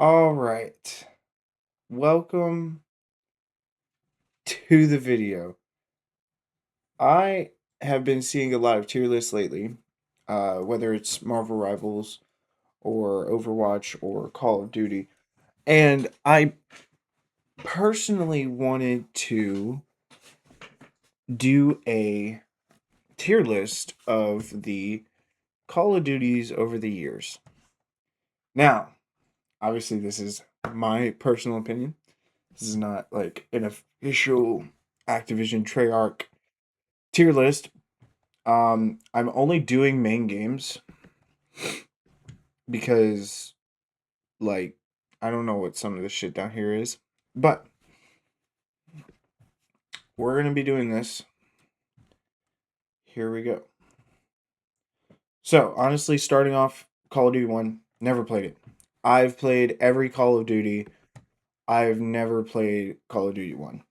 All right. Welcome to the video. I have been seeing a lot of tier lists lately, whether it's Marvel Rivals or Overwatch or Call of Duty. And I personally wanted to do a tier list of the Call of Duties over the years. Now, obviously, this is my personal opinion. This is not like an official Activision Treyarch tier list. I'm only doing main games because, like, I don't know what some of this shit down here is, but we're gonna be doing this. Here we go. So, honestly, starting off, Call of Duty 1, never played it. I've played every Call of Duty. I've never played Call of Duty 1.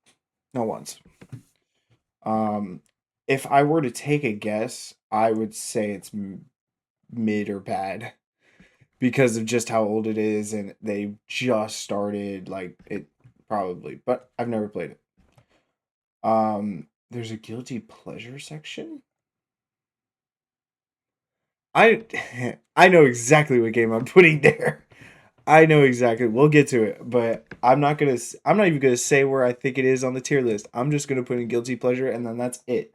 Not once. Um, if I were to take a guess, I would say it's mid or bad because of just how old it is and they just started like it probably, but I've never played it. There's a guilty pleasure section. I I know exactly what game I'm putting there. I know exactly. We'll get to it, but I'm not even gonna say where I think it is on the tier list. I'm just gonna put in guilty pleasure, and then that's it.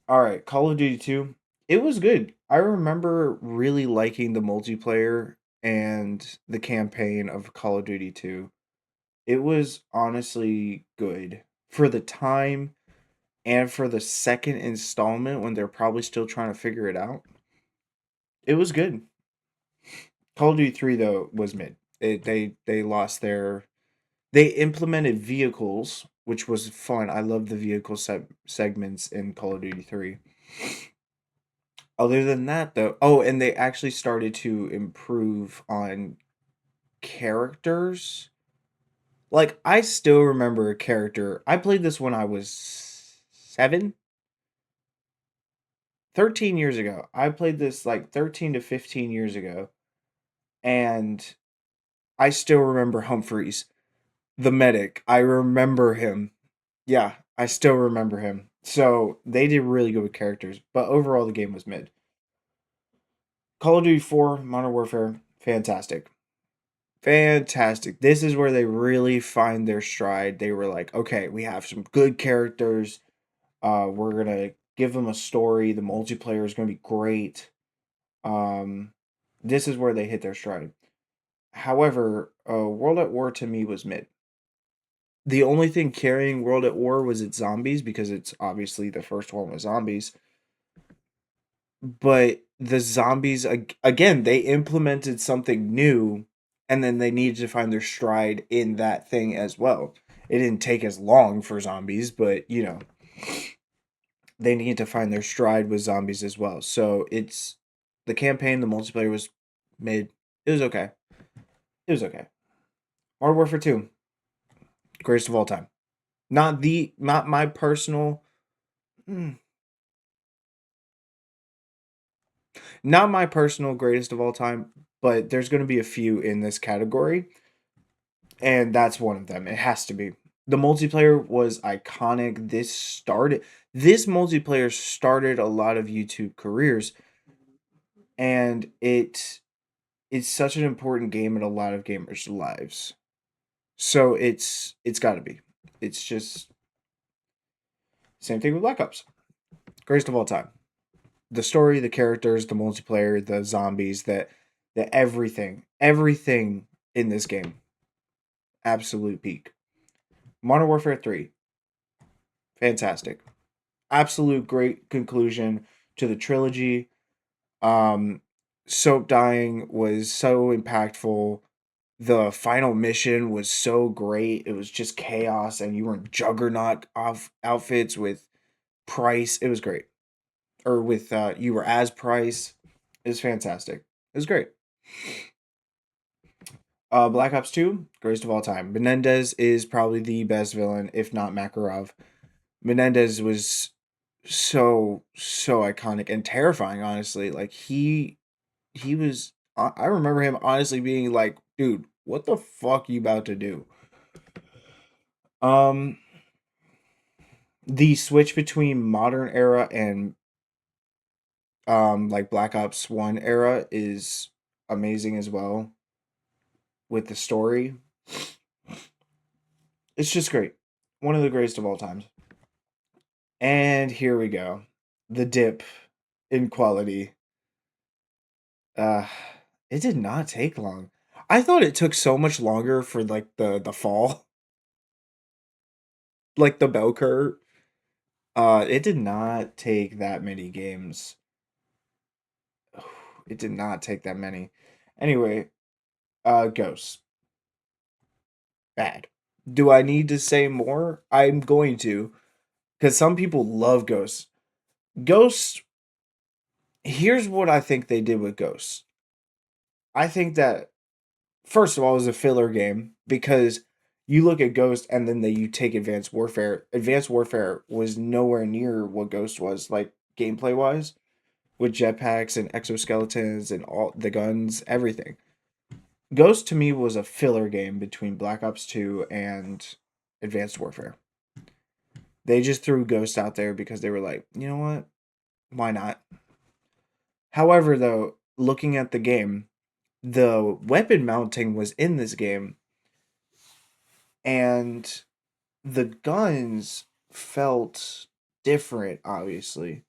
All right, Call of Duty 2. It was good. I remember really liking the multiplayer and the campaign of Call of Duty 2. It was honestly good for the time and for the second installment when they're probably still trying to figure it out. It was good. Call of Duty 3 though was mid. They lost their they implemented vehicles, which was fun. I love the vehicle segments in Call of Duty 3. Other than that though, oh, and they actually started to improve on characters. Like I still remember a character. I played this when I was 7, 13 years ago. I played this like 13 to 15 years ago. And I still remember Humphreys, the medic. I remember him. Yeah, I still remember him. So they did really good with characters, but overall the game was mid. Call of Duty 4, Modern Warfare, fantastic. Fantastic. This is where they really find their stride. They were like, okay, we have some good characters. We're gonna give them a story. The multiplayer is gonna be great. Um, this is where they hit their stride. However, World at War to me was mid. The only thing carrying World at War was its zombies because it's obviously the first one with zombies. But the zombies again, they implemented something new and then they needed to find their stride in that thing as well. It didn't take as long for zombies, but they need to find their stride with zombies as well. So it's the campaign, the multiplayer was mid. It was okay. It was okay. Modern Warfare 2, greatest of all time. Not my personal mm, not my personal greatest of all time, but there's going to be a few in this category, and that's one of them. It has to be. The multiplayer was iconic. This multiplayer started a lot of YouTube careers, and it's such an important game in a lot of gamers' lives. So it's got to be. It's just same thing with Black Ops. Greatest of all time. The story, the characters, the multiplayer, the zombies, the everything in this game. Absolute peak. Modern Warfare 3. Fantastic. Absolute great conclusion to the trilogy. Um Soap dying was so impactful. The final mission was so great. It was just chaos, and you were in juggernaut off outfits with Price. It was great. Or with you were as Price. It was fantastic. It was great. Black Ops 2, greatest of all time. Menendez is probably the best villain, if not Makarov. Menendez was so iconic and terrifying, honestly. Like he was I remember him honestly being like, dude, What the fuck you about to do? Um, the switch between modern era and like Black Ops 1 era is amazing as well with the story. It's just great. One of the greatest of all times. And here we go. The dip in quality. Uh it did not take long. I thought it took so much longer for like the fall, like the bell curve. It did not take that many games. It did not take that many. Anyway, Ghosts. Bad. Do I need to say more? I'm going to, because some people love Ghosts. Ghosts, here's what I think they did with Ghosts. I think that, first of all, it was a filler game because you look at Ghost and then you take Advanced Warfare. Advanced Warfare was nowhere near what Ghost was, like gameplay wise, with jetpacks and exoskeletons and all the guns, everything. Ghost to me was a filler game between Black Ops 2 and Advanced Warfare. They just threw Ghost out there because they were like, you know what? Why not? However, though, looking at the game, the weapon mounting was in this game, and the guns felt different, obviously.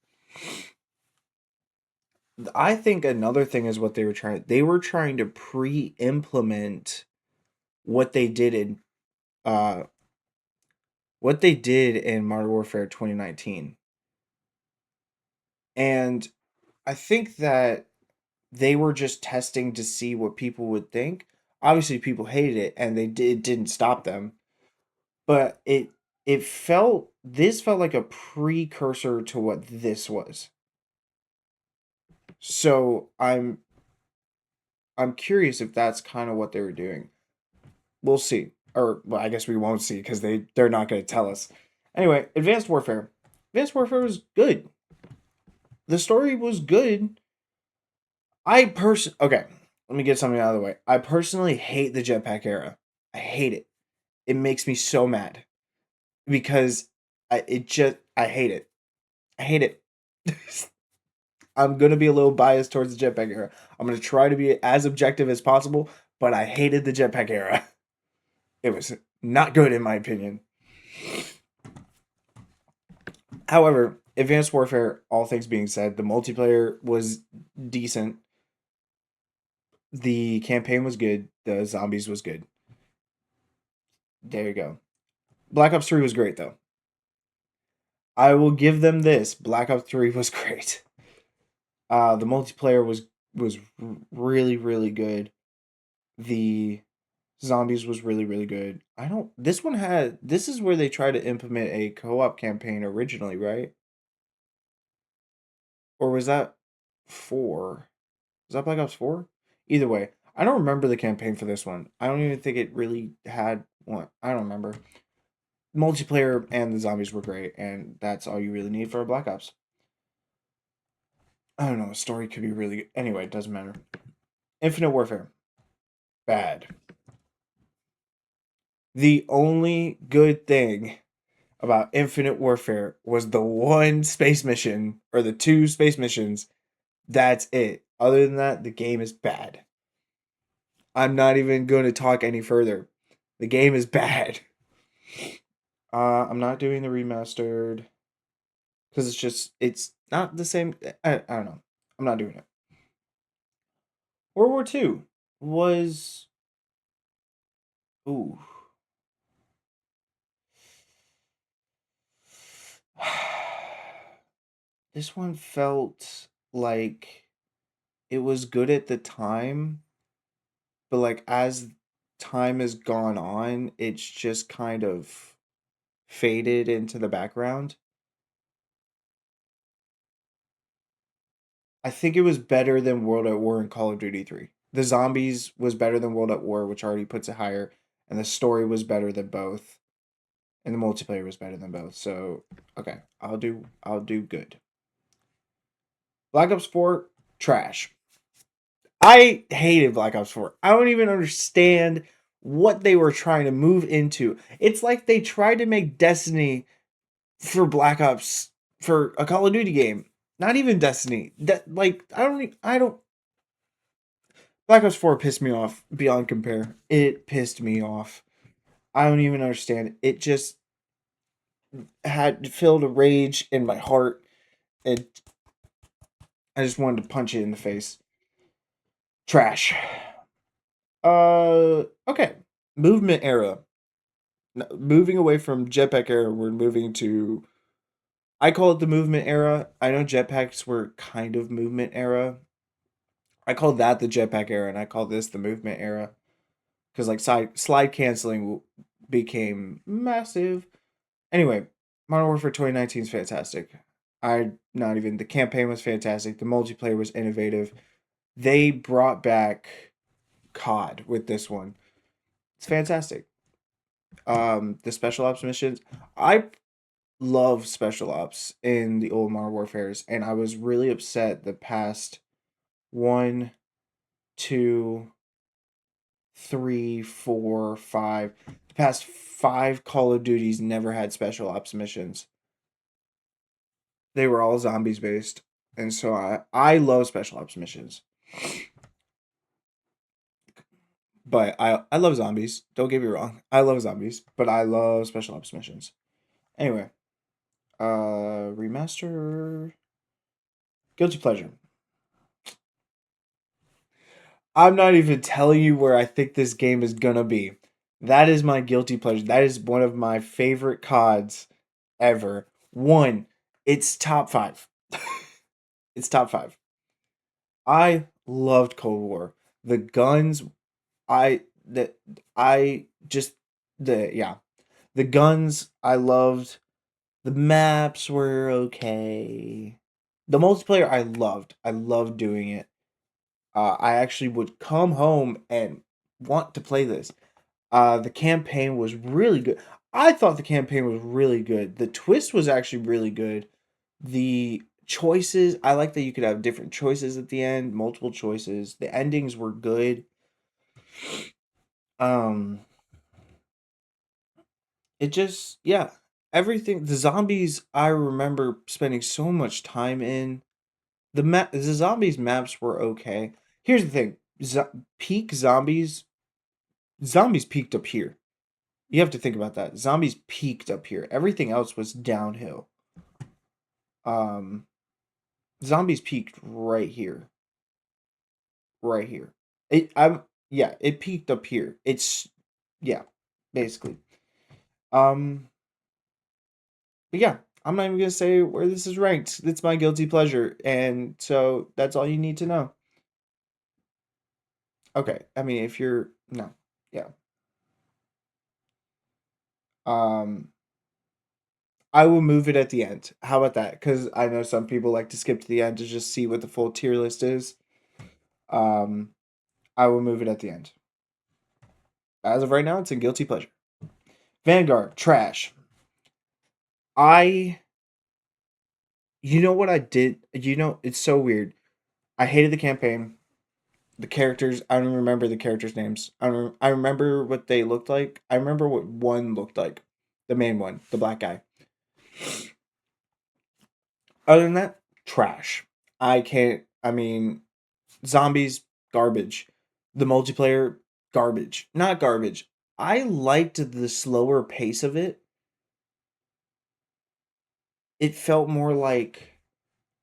I think another thing is what they were trying to pre-implement what they did in uh Modern Warfare 2019. And I think that they were just testing to see what people would think. Obviously people hated it and didn't stop them. But this felt like a precursor to what this was. So I'm curious if that's kind of what they were doing. We'll see. Or well, I guess we won't see because they're not going to tell us. Anyway, Advanced Warfare. Advanced Warfare was good. The story was good. Okay, let me get something out of the way. I personally hate the jetpack era. I hate it. It makes me so mad because I hate it. I hate it. I'm gonna be a little biased towards the jetpack era. I'm gonna try to be as objective as possible, but I hated the jetpack era. It was not good in my opinion. However, Advanced Warfare, all things being said, the multiplayer was decent. The campaign was good. The zombies was good. There you go. Black Ops 3 was great though. I will give them this. Black Ops 3 was great. The multiplayer was really really good. The zombies was really really good. I don't this is where they try to implement a co-op campaign originally, right? Or was that 4? Was that Black Ops 4? Either way, I don't remember the campaign for this one. I don't even think it really had one. I don't remember. Multiplayer and the zombies were great, and that's all you really need for a Black Ops. I don't know, a story could be really good. Anyway, it doesn't matter. Infinite Warfare. Bad. The only good thing about Infinite Warfare was the one space mission, or the two space missions. That's it. Other than that, the game is bad. I'm not even going to talk any further. The game is bad. I'm not doing the remastered because it's not the same. I don't know. I'm not doing it. World War II was ooh. This one felt like it was good at the time, but like as time has gone on, it's just kind of faded into the background. I think it was better than World at War and Call of Duty 3. The zombies was better than World at War, which already puts it higher, and the story was better than both, and the multiplayer was better than both. So, okay, I'll do good. Black Ops 4 trash. I hated Black Ops 4. I don't even understand what they were trying to move into. It's like they tried to make Destiny for Black Ops for a Call of Duty game. Not even Destiny. That like I don't Black Ops 4 pissed me off beyond compare. It pissed me off. I don't even understand it. It just had filled a rage in my heart. It I just wanted to punch it in the face. Trash. Okay. Movement era. Moving away from jetpack era, we're moving to. I call it the movement era. I know jetpacks were kind of movement era. I call that the jetpack era, and I call this the movement era because like slide canceling became massive. Anyway, Modern Warfare 2019 is fantastic. I not even the campaign was fantastic. The multiplayer was innovative. They brought back COD with this one. It's fantastic. The special ops missions. I love special ops in the old Modern Warfares, and I was really upset the past one, two, three, four, five. The past five Call of Duties never had special ops missions. They were all zombies based, and so I love special ops missions. But I love zombies. Don't get me wrong. I love zombies, but I love special ops missions. Anyway, remaster guilty pleasure. I'm not even telling you where I think this game is gonna be. That is my guilty pleasure. That is one of my favorite CODs ever. One, it's top five. It's top five. I loved Cold War. The guns, I that I just the yeah. The guns I loved. The maps were okay. The multiplayer I loved. I loved doing it. I actually would come home and want to play this. The campaign was really good. I thought the campaign was really good. The twist was actually really good. The choices, I like that you could have different choices at the end, multiple choices. The endings were good. Um, it just, yeah, everything. The zombies, I remember spending so much time in. The zombies maps were okay. Here's the thing: peak zombies peaked up here. You have to think about that. Zombies peaked up here. Everything else was downhill. Um, zombies peaked right here, right here. It peaked up here. It's yeah, basically. Um, but yeah, I'm not even gonna say where this is ranked. It's my guilty pleasure, and so that's all you need to know. Okay, I mean, if you're no, yeah. Um, I will move it at the end. How about that? Because I know some people like to skip to the end to just see what the full tier list is. Um, I will move it at the end. As of right now, it's a guilty pleasure. Vanguard, trash. I, you know what I did? You know, it's so weird. I hated the campaign. The characters, I don't remember the characters' names. I remember what they looked like. I remember what one looked like. The main one, the black guy. Other than that, trash. I can't, I mean, zombies, garbage. The multiplayer, garbage. Not garbage. I liked the slower pace of it. It felt more like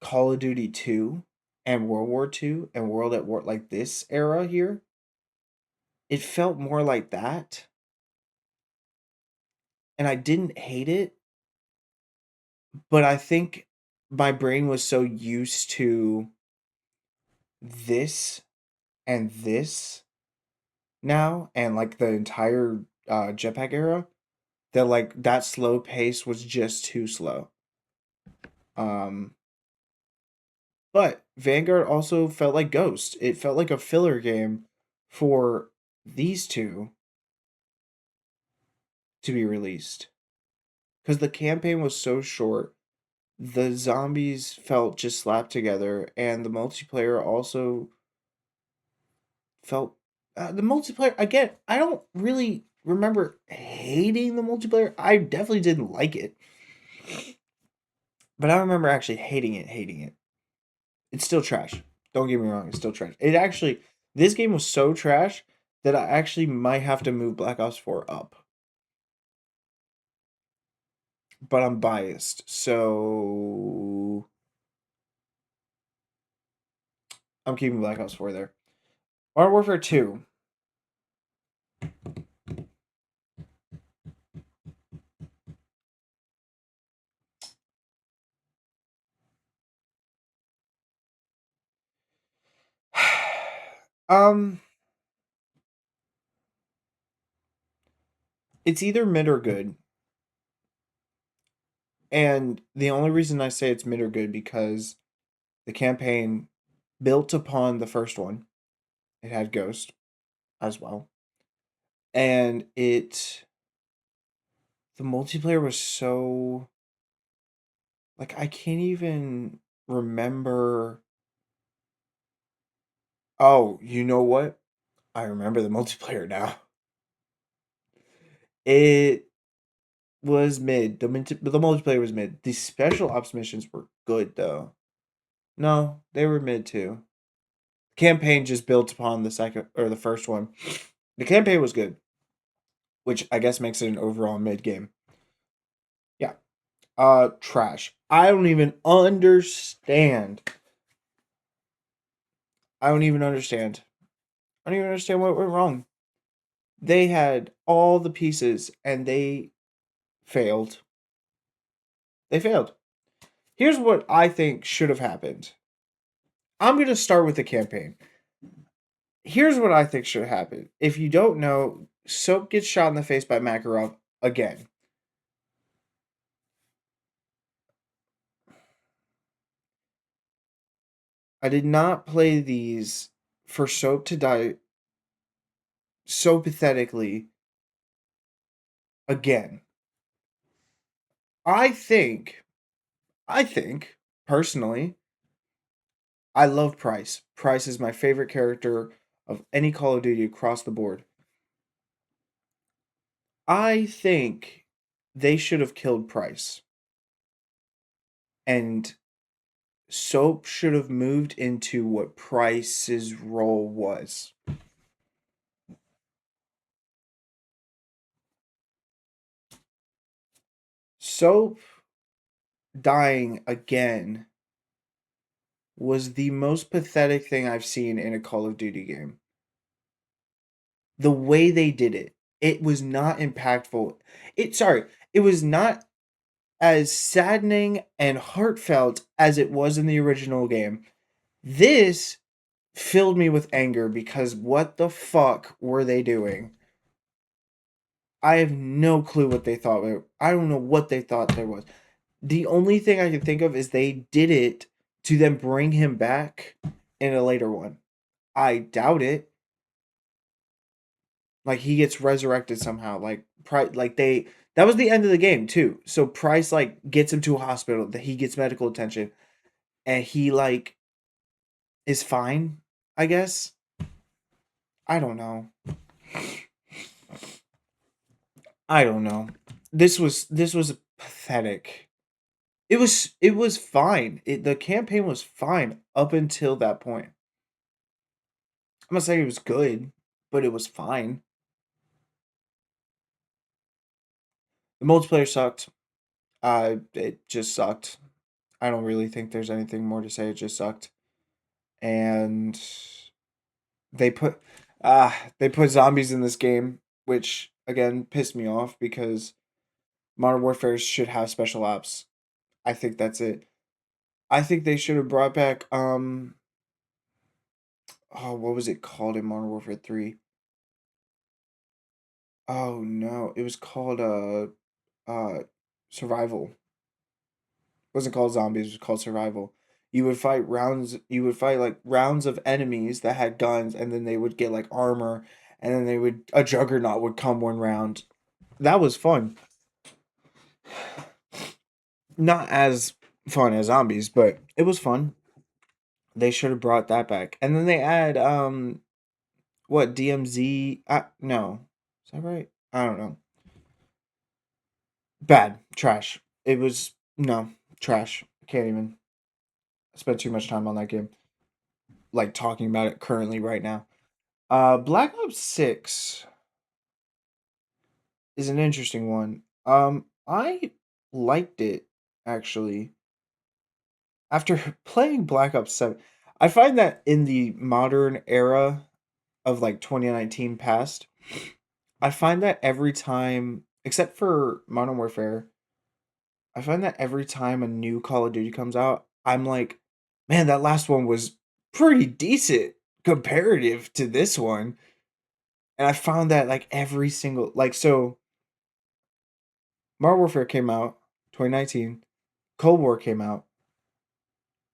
Call of Duty 2 and World War II and World at War, like this era here. It felt more like that. And I didn't hate it, but I think my brain was so used to this and this now and like the entire jetpack era that like that slow pace was just too slow. Um, but Vanguard also felt like Ghost. It felt like a filler game for these two to be released because the campaign was so short. The zombies felt just slapped together, and the multiplayer also felt the multiplayer again. I don't really remember hating the multiplayer. I definitely didn't like it, but I remember actually hating it. Hating it. It's still trash. Don't get me wrong. It's still trash. It actually this game was so trash that I actually might have to move Black Ops 4 up. But I'm biased, so I'm keeping Black Ops 4 there. Modern Warfare 2. um it's either mid or good. And the only reason I say it's mid or good because the campaign built upon the first one. It had Ghost as well. And the multiplayer was so like I can't even remember. Oh, you know what? I remember the multiplayer now. It was mid. The multiplayer was mid. The special ops missions were good though. No, they were mid too. Campaign just built upon the second or the first one. The campaign was good, which I guess makes it an overall mid game. Yeah. Trash. I don't even understand. I don't even understand. I don't even understand what went wrong. They had all the pieces and they failed. They failed. Here's what I think should have happened. I'm going to start with the campaign. Here's what I think should happen. If you don't know, Soap gets shot in the face by Makarov again. I did not play these for Soap to die so pathetically again. I think, personally, I love Price. Price is my favorite character of any Call of Duty across the board. I think they should have killed Price. And Soap should have moved into what Price's role was. Soap dying again was the most pathetic thing I've seen in a Call of Duty game. The way they did it, it was not impactful. It was not as saddening and heartfelt as it was in the original game. This filled me with anger because what the fuck were they doing? I have no clue what they thought. I don't know what they thought there was. The only thing I can think of is they did it to then bring him back in a later one. I doubt it. Like he gets resurrected somehow. That was the end of the game too. So Price like gets him to a hospital. That he gets medical attention, and he like is fine. I guess. I don't know. I don't know. This was pathetic. It was fine. The campaign was fine up until that point. I'm not saying it was good, but it was fine. The multiplayer sucked. It just sucked. I don't really think there's anything more to say. It just sucked. And they put they put zombies in this game, which again pissed me off because Modern Warfare should have special ops. I think that's it. I think they should have brought back oh, what was it called in Modern Warfare 3? Oh no, it was called survival. It wasn't called zombies, it was called survival. You would fight like rounds of enemies that had guns and then they would get like armor and then a juggernaut would come one round. That was fun. Not as fun as zombies, but it was fun. They should have brought that back. And then they add what DMZ? No, is that right? I don't know. Bad trash. It was no trash. Can't even spend too much time on that game. Like talking about it currently right now. Black Ops 6 is an interesting one. I liked it actually. After playing Black Ops 7, I find that in the modern era of like 2019 past, I find that every time, except for Modern Warfare, I find that every time a new Call of Duty comes out, I'm like, man, that last one was pretty decent comparative to this one. And I found that like every single like so Modern Warfare came out 2019, Cold War came out,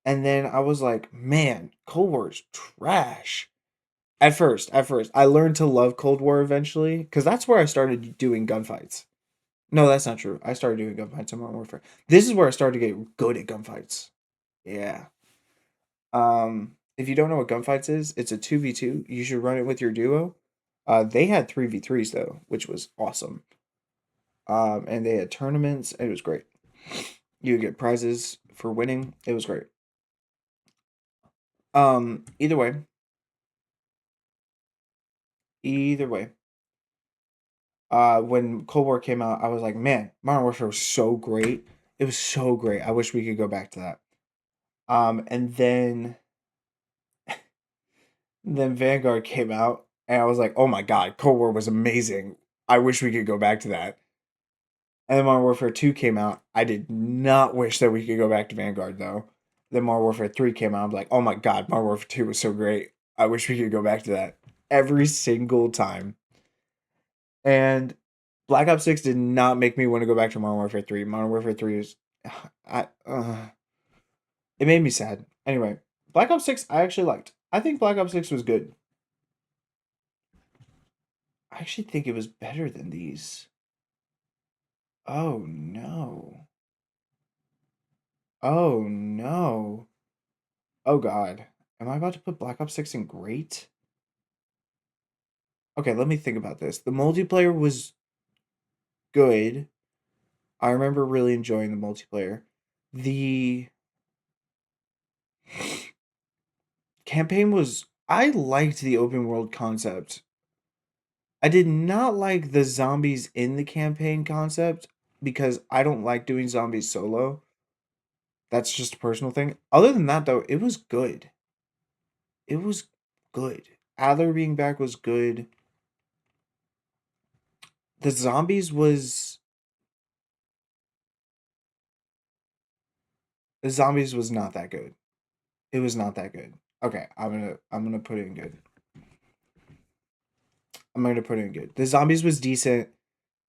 and then I was like, man, Cold War is trash. At first, I learned to love Cold War eventually because that's where I started doing gunfights. No, that's not true. I started doing gunfights in Modern Warfare. This is where I started to get good at gunfights. Yeah. If you don't know what gunfights is, it's a 2v2. You should run it with your duo. They had 3v3s though, which was awesome. And they had tournaments. It was great. You would get prizes for winning. It was great. Either way, either way. When Cold War came out, I was like, man, Modern Warfare was so great. It was so great. I wish we could go back to that. And then Vanguard came out, and I was like, oh my god, Cold War was amazing. I wish we could go back to that. And then Modern Warfare 2 came out. I did not wish that we could go back to Vanguard though. Then Modern Warfare 3 came out. I'm like, oh my god, Modern Warfare 2 was so great. I wish we could go back to that every single time. And Black Ops 6 did not make me want to go back to Modern Warfare 3. Modern Warfare 3 is I it made me sad. Anyway, Black Ops 6 I actually liked. I think Black Ops 6 was good. I actually think it was better than these. Oh no. Oh no. Oh god. Am I about to put Black Ops 6 in great? Okay, let me think about this. The multiplayer was good. I remember really enjoying the multiplayer. The campaign was I liked the open world concept. I did not like the zombies in the campaign concept because I don't like doing zombies solo. That's just a personal thing. Other than that though, it was good. It was good. Adler being back was good. The zombies was the zombies was not that good. It was not that good. Okay, I'm gonna put it in good. I'm gonna put it in good. The zombies was decent.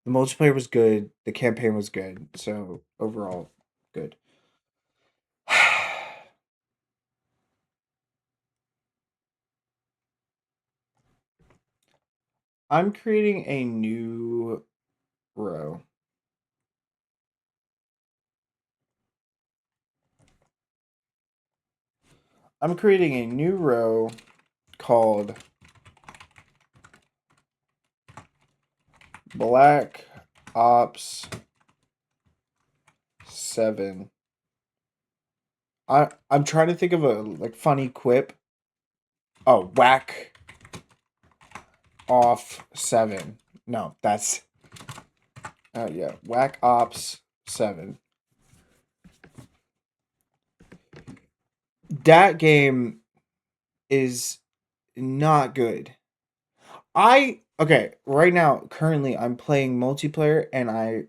The multiplayer was good. The campaign was good. So overall, good. I'm creating a new row. I'm creating a new row called Black Ops 7. I'm trying to think of a like funny quip. Oh, whack off 7. No, that's yeah, whack ops 7. That game is not good. Right now currently I'm playing multiplayer and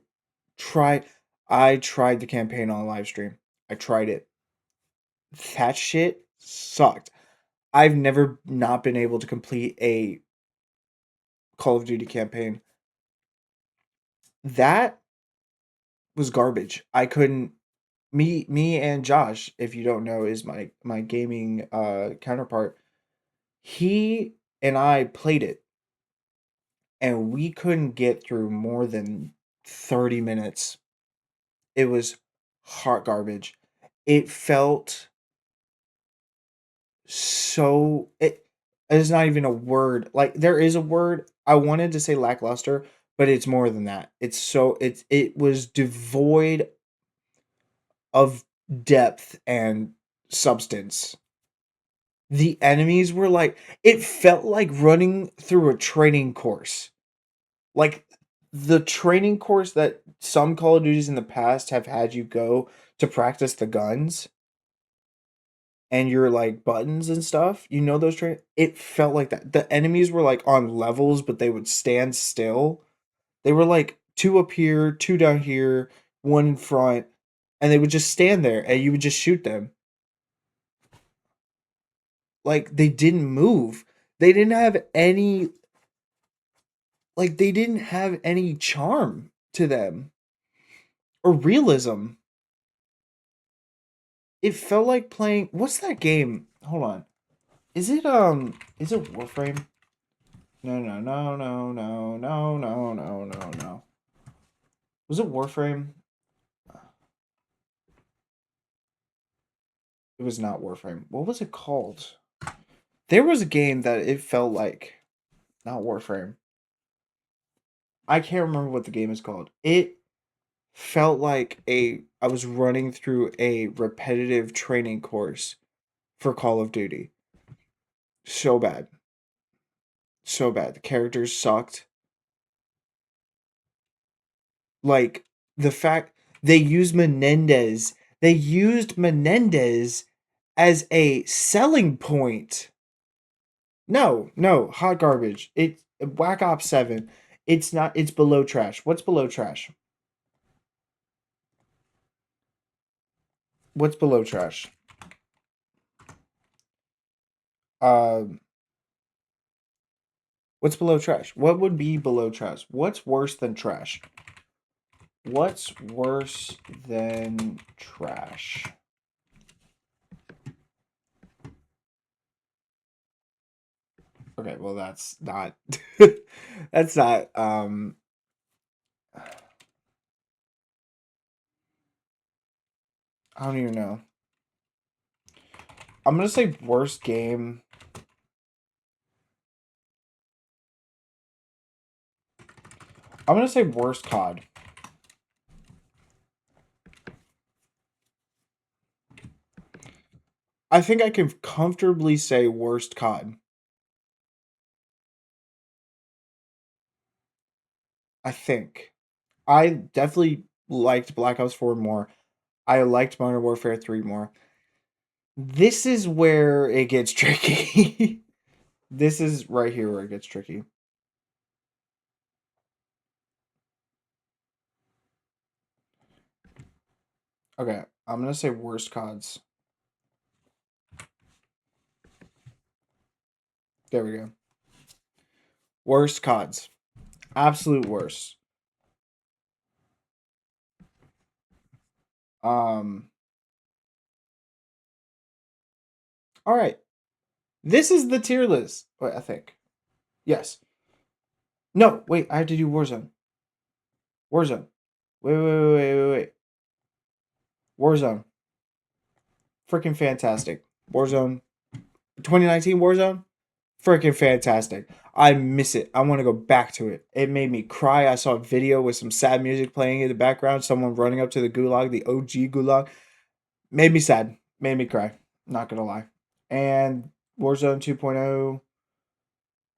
tried I tried the campaign on live stream. I tried it. That shit sucked. I've never not been able to complete a Call of Duty campaign. That was garbage. I couldn't me and Josh, if you don't know, is my gaming counterpart. He and I played it and we couldn't get through more than 30 minutes. It was hot garbage. It felt so it There's not even a word. Like there is a word. I wanted to say lackluster, but it's more than that. It was devoid of depth and substance. The enemies were like it felt like running through a training course. Like the training course that some Call of Duties in the past have had you go to practice the guns and your like buttons and stuff. You know those train it felt like that. The enemies were like on levels, but they would stand still. They were like two up here, two down here, one in front, and they would just stand there and you would just shoot them. Like they didn't move. They didn't have any they didn't have any charm to them or realism. It felt like playing what's that game? Hold on. Is it Warframe? No, no, no, no, no, no, no, no, no, no. Was it Warframe? It was not Warframe. What was it called? There was a game that it felt like not Warframe. I can't remember what the game is called. It felt like a I was running through a repetitive training course for Call of Duty. So bad. So bad. The characters sucked. Like the fact they used Menendez as a selling point. No, no, hot garbage. It's Whack Ops 7. It's not it's below trash. What's below trash? What's below trash? Um what's below trash? What would be below trash? What's worse than trash? What's worse than trash? Okay, well that's not that's not I don't even know. I'm gonna say worst game. I'm gonna say worst COD. I think I can comfortably say worst COD. I think. I definitely liked Black Ops 4 more. I liked Modern Warfare 3 more. This is where it gets tricky. This is right here where it gets tricky. Okay, I'm gonna say worst CODs. There we go. Worst CODs. Absolute worst. Um all right. This is the tier list. Wait, I think. Yes. No, wait, I have to do Warzone. Warzone. Wait. Warzone. Freaking fantastic. Warzone. 2019 Warzone. Freaking fantastic. I miss it. I want to go back to it. It made me cry. I saw a video with some sad music playing in the background. Someone running up to the gulag, the OG gulag. Made me sad. Made me cry. Not gonna lie. And Warzone 2.0,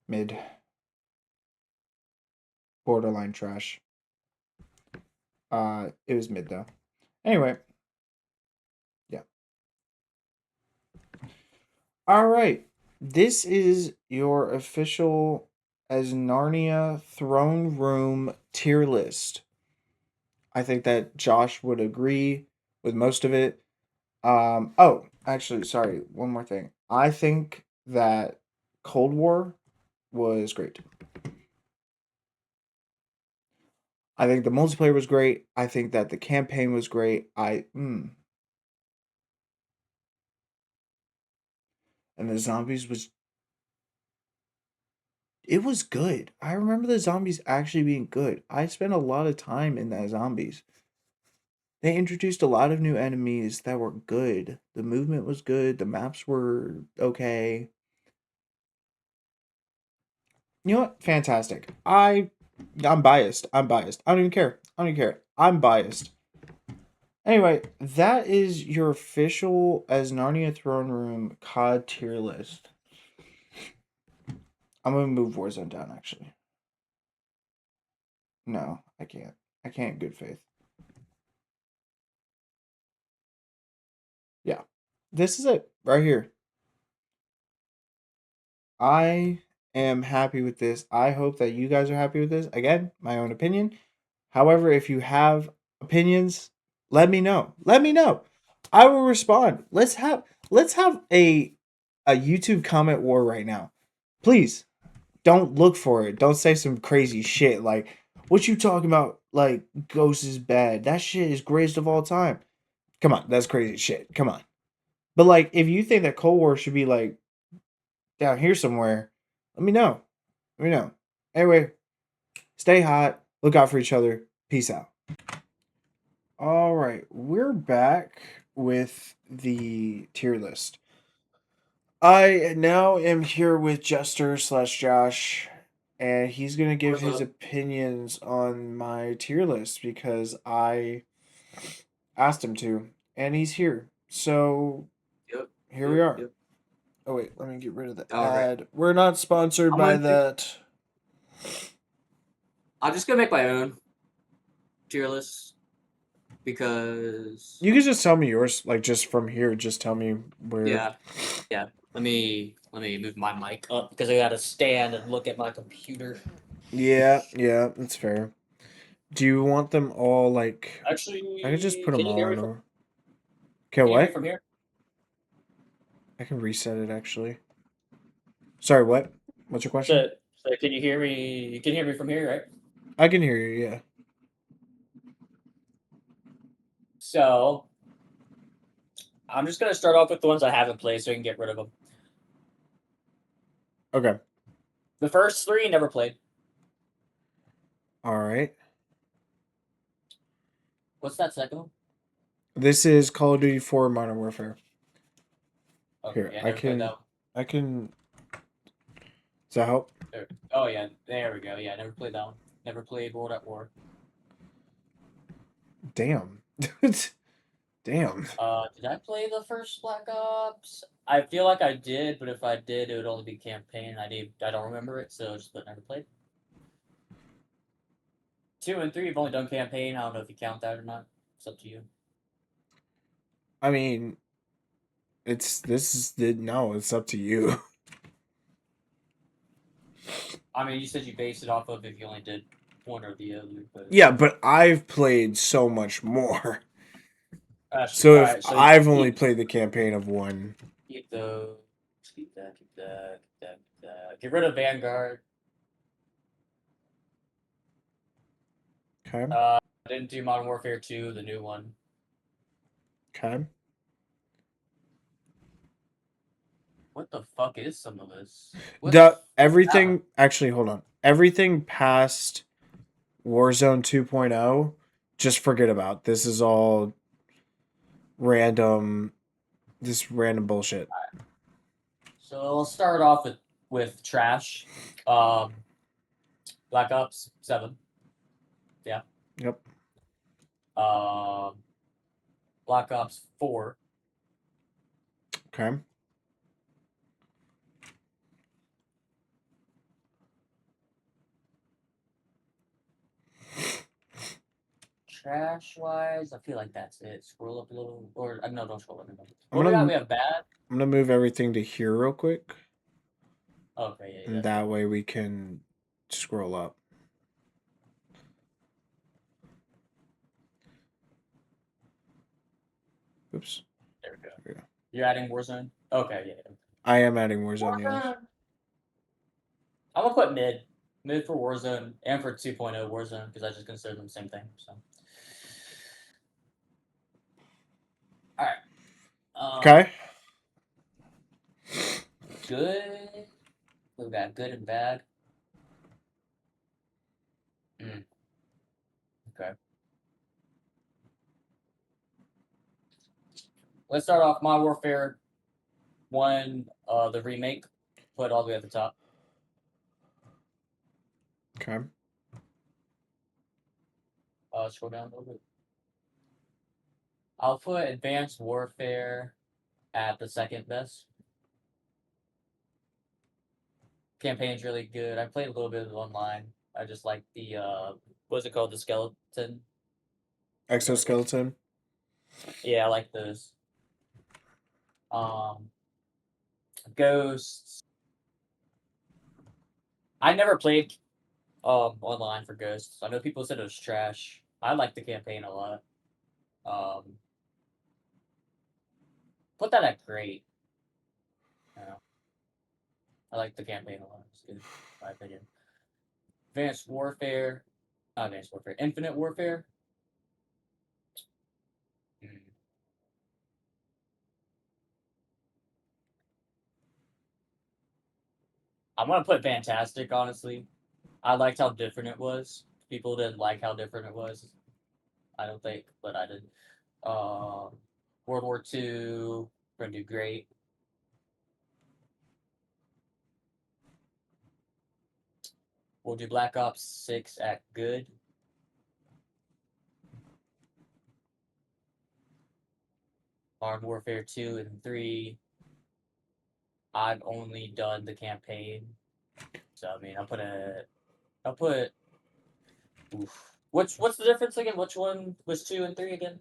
mid. Borderline trash. It was mid though. Anyway, yeah. All right. This is your official as Narnia throne room tier list. I think that Josh would agree with most of it. Oh, actually, sorry, one more thing. I think that Cold War was great. I think the multiplayer was great. I think that the campaign was great. And the zombies was it was good. I remember the zombies actually being good. I spent a lot of time in that zombies. They introduced a lot of new enemies that were good. The movement was good. The maps were okay. You know what? Fantastic. I'm biased. I'm biased. I don't even care. I don't even care. I'm biased. Anyway, that is your official as Narnia Throne Room COD tier list. I'm gonna move Warzone down actually. No, I can't. I can't in good faith. Yeah. This is it. Right here. I am happy with this. I hope that you guys are happy with this. Again, my own opinion. However, if you have opinions, let me know. Let me know. I will respond. Let's have a YouTube comment war right now. Please don't look for it. Don't say some crazy shit like what you talking about like Ghost is bad. That shit is greatest of all time. Come on, that's crazy shit. Come on. But like if you think that Cold War should be like down here somewhere, let me know. Let me know. Anyway, stay hot. Look out for each other. Peace out. All right, we're back with the tier list. I now am here with Jester slash Josh, and he's gonna give What's his up? opinions on my tier list because I asked him to, and he's here. So Yep, here we yep, are. yep. Oh wait, let me get rid of the All right. ad. We're not sponsored I'm by gonna do. that. I'm just gonna make my own tier list because You can just tell me yours, like just from here. Just tell me where. yeah, yeah. Let me move my mic up because I gotta stand and look at my computer. Yeah, yeah, that's fair. Do you want them all like? I could just Actually, put them can you all hear me in from? order. Okay, Can you hear me what? from here? I can reset it actually. Sorry, what? What's your question? So, so can you hear me? You can hear me from here, right? I can hear you. Yeah. So I'm just gonna start off with the ones I haven't played, so I can get rid of them. Okay. The first three never played. All right. What's that second one? This is Call of Duty 4 Modern Warfare. Okay, Here, yeah, I never played can. that one. I can. Does that help? Oh yeah, there we go. Yeah, never played that one. Never played World at War. Damn. Damn. Did I play the first Black Ops? I feel like I did, but if I did, it would only be campaign. I don't remember it, so just but never played. Two and three, you've only done campaign. I don't know if you count that or not. It's up to you. I mean, it's this is the no. It's up to you. I mean, you said you based it off of if you only did one or the other, but Yeah, but I've played so much more. that's true. So All if right, so I've only keep played the campaign of one. keep those. Keep that. Keep that. Keep that. Keep that. Get rid of Vanguard. Okay. I didn't do Modern Warfare 2, the new one. Okay. What the fuck is some of this? What the The what's that one? everything actually hold on. Everything past Warzone 2.0, just forget about. This is all random this random bullshit. So I'll start off with trash. Um, Black Ops 7. Yeah. Yep. Um, Black Ops 4. Okay. Trash wise, I feel like that's it. Scroll up a little, or no, don't scroll up. No. I'm What do we got? gonna We have bad. I'm gonna move everything to here real quick. Okay, yeah, And that's fine. that way we can scroll up. Oops. There we go. There we go. You're adding Warzone. Okay, yeah. I am adding Warzone, yes. Warzone. I'm gonna put mid for Warzone and for 2.0 Warzone because I just consider them the same thing. So, all right. Okay. Good. We got good and bad. Mm, okay. Let's start off Modern Warfare 1, the remake. Put it all the way at the top. Okay. Scroll down a little bit. I'll put Advanced Warfare at the second best. Campaign's really good. I played a little bit of it online. I just like the what's it called? The skeleton. Exoskeleton. Yeah, I like those. Um, Ghosts. I never played online for Ghosts. I know people said it was trash. I like the campaign a lot. Um, put that at great. You know, I like the campaign a lot. It's good, in my opinion. Advanced Warfare, not Advanced Warfare, Infinite Warfare. Mm. I'm gonna put Fantastic. Honestly, I liked how different it was. People didn't like how different it was. I don't think, but I did. Uh, World War II, gonna do great. We'll do Black Ops 6 at good. Modern Warfare 2 and 3. I've only done the campaign. So I mean I'll put oof. What's the difference again? Which one was 2 and 3 again?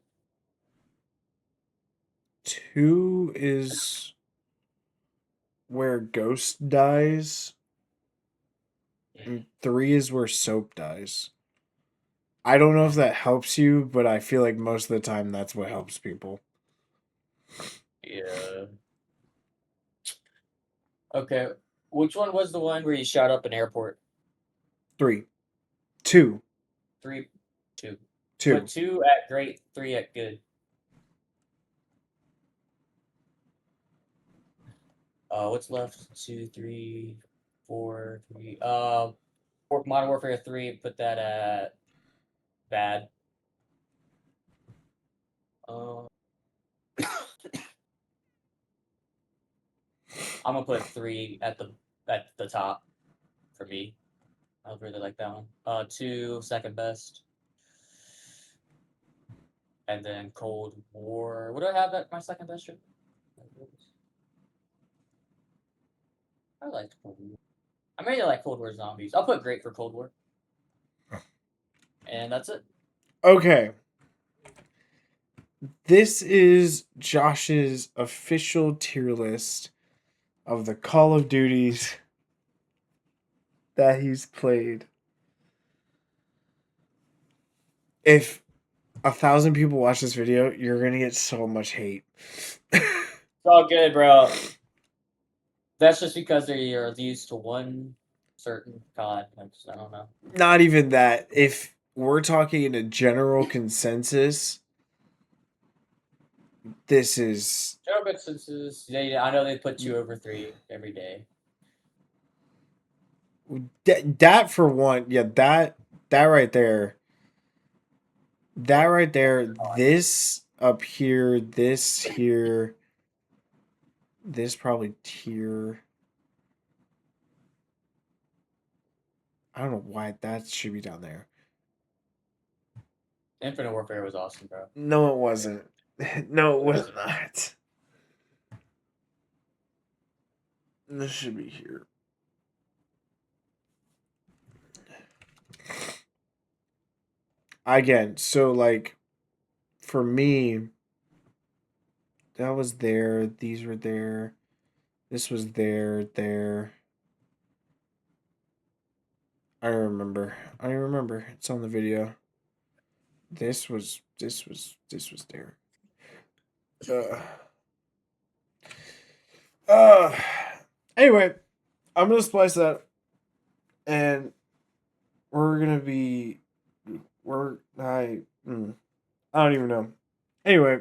2 is where Ghost dies, and 3 is where Soap dies. I don't know if that helps you, but I feel like most of the time that's what helps people. Yeah. Okay. Which one was the one where you shot up an airport? 3. 2. 3, 2. Put 2. 2 at great, 3 at good. What's left? 2, 3, 4, 3. Modern Warfare 3. Put that at bad. Uh, I'm gonna put 3 at the top for me. I really like that one. 2 second best, and then Cold War. What do I have at my second best? I liked Cold War. I mainly like Cold War Zombies. I'll put great for Cold War, and that's it. Okay. This is Josh's official tier list of the Call of Duties that he's played. If 1,000 people watch this video, you're gonna get so much hate. It's all good, bro. That's just because they're used to one certain COD. I don't know. Not even that. If we're talking in a general consensus, this is Joe Bixenses, I know they put 2 over 3 every day. that for one. Yeah, that right there. That right there. This up here. This here. This probably tier. I don't know why that should be down there. Infinite Warfare was awesome, bro. No, it wasn't. No, it It was was. not. This should be here. Again, so like for me, that was there. These were there. This was there. There. I remember. I remember. It's on the video. This was. This was. This was there. Uh. Uh. Anyway, I'm gonna splice that, and we're gonna be. We're. I don't even know. Anyway,